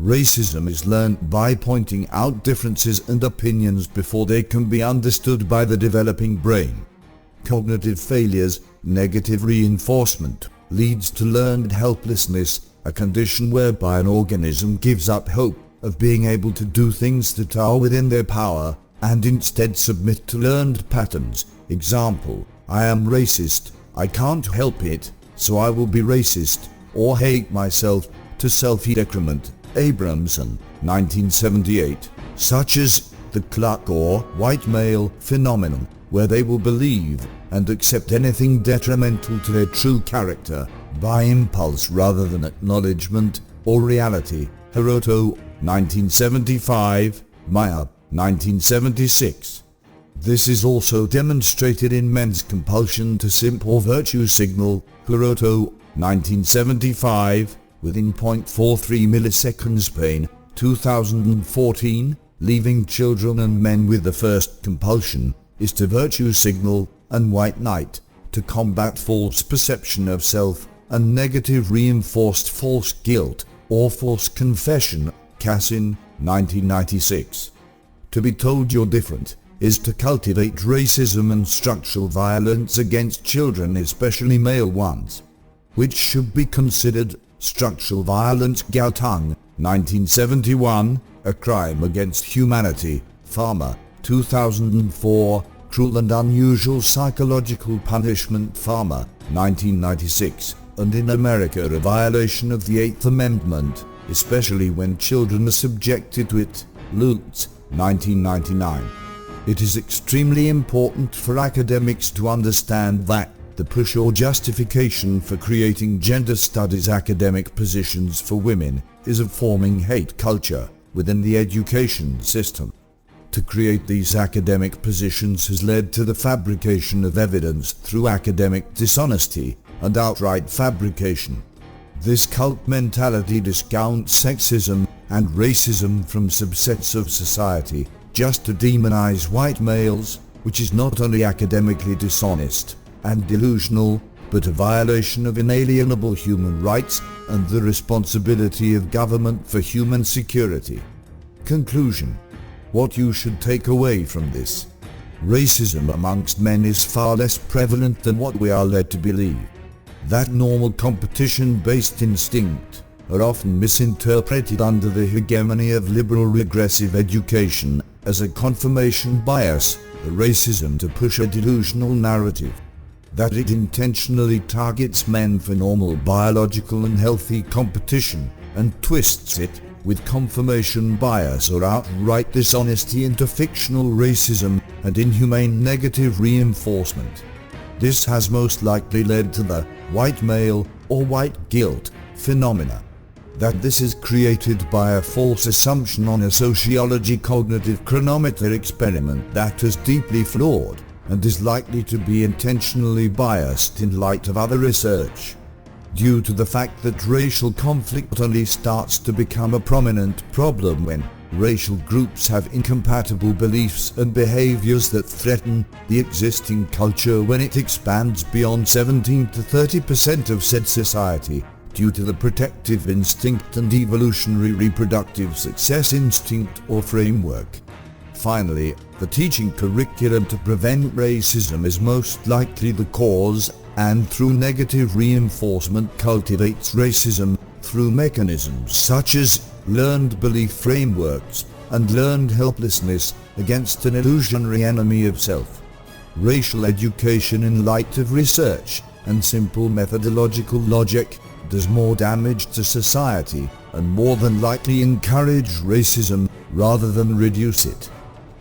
Racism is learned by pointing out differences and opinions before they can be understood by the developing brain. Cognitive failures, negative reinforcement, leads to learned helplessness, a condition whereby an organism gives up hope of being able to do things that are within their power, and instead submit to learned patterns. Example, I am racist, I can't help it, so I will be racist, or hate myself, to self-decrement. Abramson, 1978, such as the Clark or white male phenomenon, where they will believe and accept anything detrimental to their true character, by impulse rather than acknowledgement or reality. Hiroto, 1975, Maya, 1976. This is also demonstrated in men's compulsion to simp or virtue signal. Hiroto, 1975, within 0.43 milliseconds. Pain, 2014, leaving children and men with the first compulsion is to virtue signal, and White Knight, to combat false perception of self and negative reinforced false guilt or false confession. Cassin, 1996. To be told you're different is to cultivate racism and structural violence against children, especially male ones, which should be considered structural violence. Galtung, 1971, a crime against humanity. Farmer, 2004, cruel and unusual psychological punishment. Farmer, 1996, and in America a violation of the Eighth Amendment, especially when children are subjected to it. Lutz, 1999. It is extremely important for academics to understand that the push or justification for creating gender studies academic positions for women is of forming hate culture within the education system. To create these academic positions has led to the fabrication of evidence through academic dishonesty and outright fabrication. This cult mentality discounts sexism and racism from subsets of society just to demonize white males, which is not only academically dishonest and delusional, but a violation of inalienable human rights and the responsibility of government for human security. Conclusion. What you should take away from this: racism amongst men is far less prevalent than what we are led to believe. That normal competition-based instinct are often misinterpreted under the hegemony of liberal regressive education as a confirmation bias, a racism to push a delusional narrative. That it intentionally targets men for normal biological and healthy competition and twists it with confirmation bias or outright dishonesty into fictional racism and inhumane negative reinforcement. This has most likely led to the white male or white guilt phenomena. That this is created by a false assumption on a sociology cognitive chronometer experiment that is deeply flawed and is likely to be intentionally biased in light of other research. Due to the fact that racial conflict only starts to become a prominent problem when racial groups have incompatible beliefs and behaviors that threaten the existing culture when it expands beyond 17 to 30% of said society, due to the protective instinct and evolutionary reproductive success instinct or framework. Finally, the teaching curriculum to prevent racism is most likely the cause, and through negative reinforcement cultivates racism through mechanisms such as learned belief frameworks and learned helplessness against an illusionary enemy of self. Racial education in light of research and simple methodological logic does more damage to society and more than likely encourage racism rather than reduce it.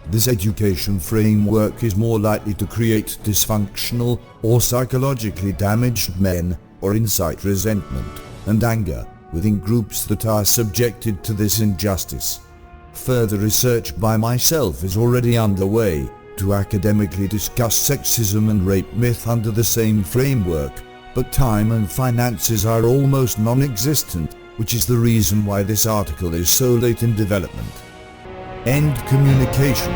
This education framework is more likely to create dysfunctional or psychologically damaged men or incite resentment and anger within groups that are subjected to this injustice. Further research by myself is already underway to academically discuss sexism and rape myth under the same framework, but time and finances are almost non-existent, which is the reason why this article is so late in development. End communication.